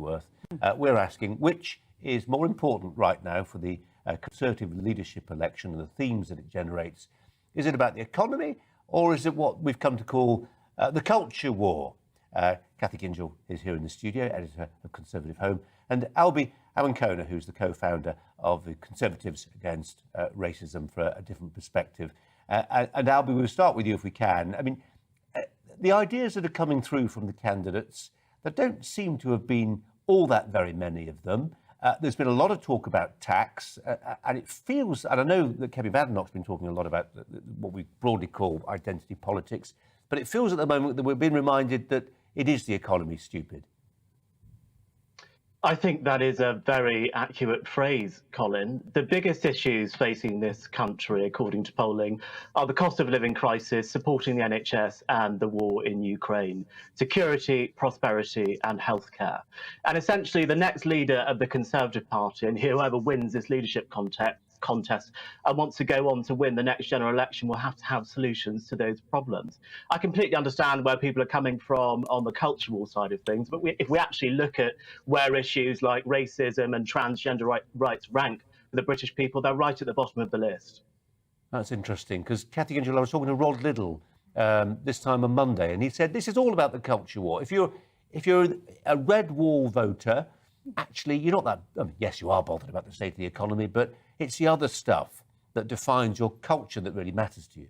worth. We're asking which is more important right now for the Conservative leadership election and the themes that it generates. Is it about the economy, or is it what we've come to call the culture war? Kathy Gyngell is here in the studio, editor of Conservative Home, and Albie Amankona, who's the co-founder of the Conservatives Against Racism for a Different Perspective. And Albie, we'll start with you if we can. I mean, the ideas that are coming through from the candidates, there don't seem to have been all that very many of them. There's been a lot of talk about tax, and it feels, and I know that Kevin Badenoch's been talking a lot about what we broadly call identity politics, but it feels at the moment that we're being reminded that it is the economy, stupid. I think that is a very accurate phrase, Colin. The biggest issues facing this country, according to polling, are the cost of living crisis, supporting the NHS and the war in Ukraine, security, prosperity and healthcare. And essentially the next leader of the Conservative Party, and whoever wins this leadership contest and wants to go on to win the next general election, will have to have solutions to those problems. I completely understand where people are coming from on the cultural side of things, but if we actually look at where issues like racism and transgender rights rank for the British people, they're right at the bottom of the list. That's interesting, because Kathy Gyngell, I was talking to Rod Liddle this time on Monday, and he said this is all about the culture war. If you're a red wall voter, actually you're not that. I mean, yes, you are bothered about the state of the economy, but it's the other stuff that defines your culture that really matters to you.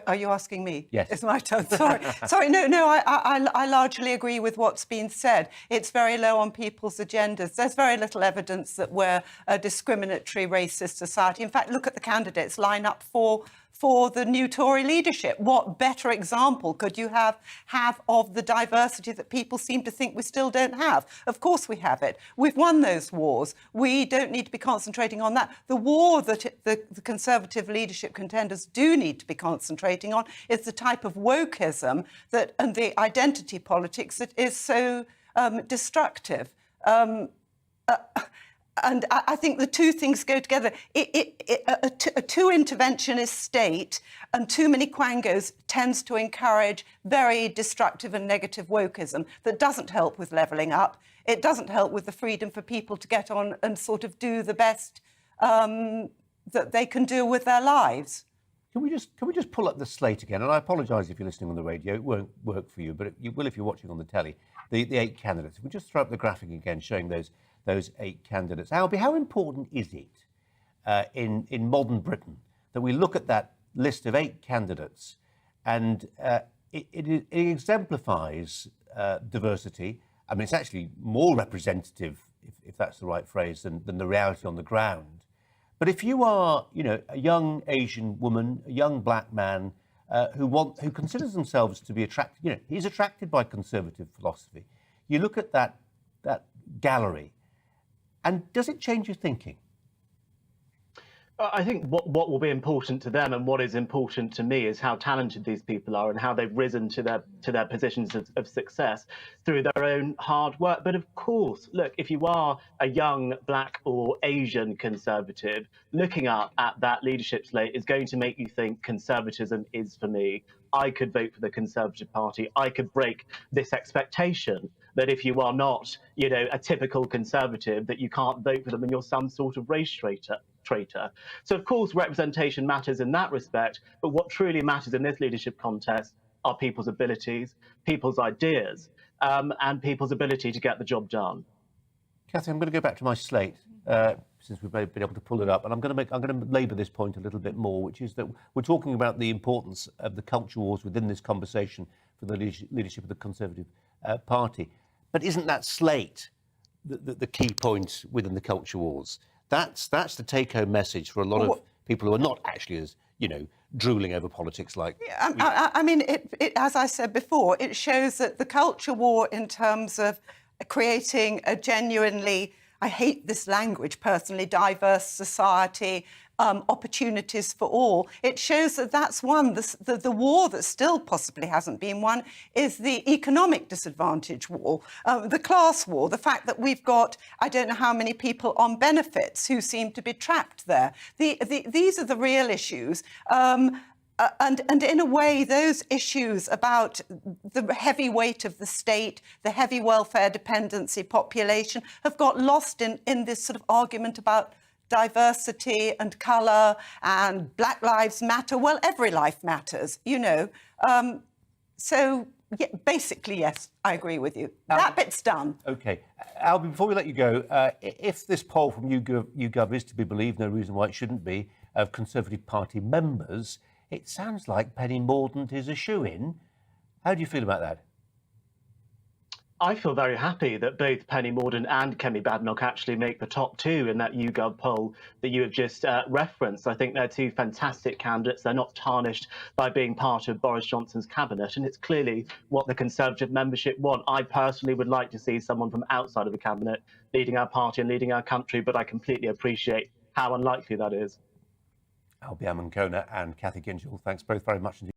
Are you asking me? Yes. It's my turn. Sorry. No. I largely agree with what's been said. It's very low on people's agendas. There's very little evidence that we're a discriminatory, racist society. In fact, look at the candidates line up for the new Tory leadership. What better example could you have of the diversity that people seem to think we still don't have? Of course we have it. We've won those wars. We don't need to be concentrating on that. The war that the Conservative leadership contenders do need to be concentrating on is the type of wokeism and the identity politics that is so destructive. And I think the two things go together. A too interventionist state and too many quangos tends to encourage very destructive and negative wokeism that doesn't help with levelling up. It doesn't help with the freedom for people to get on and sort of do the best that they can do with their lives. Can we just pull up the slate again? And I apologise if you're listening on the radio, it won't work for you, but it will if you're watching on the telly. The 8 candidates. If we just throw up the graphic again, showing those 8 candidates. Albie, how important is it in modern Britain that we look at that list of 8 candidates and it exemplifies diversity? I mean, it's actually more representative, if that's the right phrase, than the reality on the ground. But if you are, a young Asian woman, a young black man who considers themselves to be attracted, he's attracted by conservative philosophy. You look at that gallery, and does it change your thinking? I think what will be important to them and what is important to me is how talented these people are and how they've risen to their positions of success through their own hard work. But of course, look, if you are a young black or Asian conservative, looking up at that leadership slate is going to make you think conservatism is for me. I could vote for the Conservative Party. I could break this expectation that if you are not, a typical conservative, that you can't vote for them and you're some sort of race traitor. So, of course, representation matters in that respect, but what truly matters in this leadership contest are people's abilities, people's ideas, and people's ability to get the job done. Kathy, I'm going to go back to my slate, since we've been able to pull it up, and I'm going to labour this point a little bit more, which is that we're talking about the importance of the culture wars within this conversation for the leadership of the Conservative Party. But isn't that slate the key point within the culture wars? That's the take-home message for a lot of people who are not actually as, drooling over politics like... I mean, as I said before, it shows that the culture war in terms of creating a genuinely, I hate this language personally, diverse society, opportunities for all. It shows that that's won. The war that still possibly hasn't been won is the economic disadvantage war, the class war, the fact that we've got, I don't know how many people on benefits who seem to be trapped there. These are the real issues. And in a way, those issues about the heavy weight of the state, the heavy welfare dependency population have got lost in this sort of argument about diversity and colour and Black Lives Matter. Well, every life matters, you know. So yeah, basically, yes, I agree with you. That bit's done. OK. Albie, before we let you go, if this poll from YouGov is to be believed, no reason why it shouldn't be, of Conservative Party members, it sounds like Penny Mordaunt is a shoo-in. How do you feel about that? I feel very happy that both Penny Mordaunt and Kemi Badenoch actually make the top two in that YouGov poll that you have just referenced. I think they're two fantastic candidates. They're not tarnished by being part of Boris Johnson's cabinet, and it's clearly what the Conservative membership want. I personally would like to see someone from outside of the cabinet leading our party and leading our country, but I completely appreciate how unlikely that is. Albie Amankona and Kathy Gyngell, thanks both very much indeed.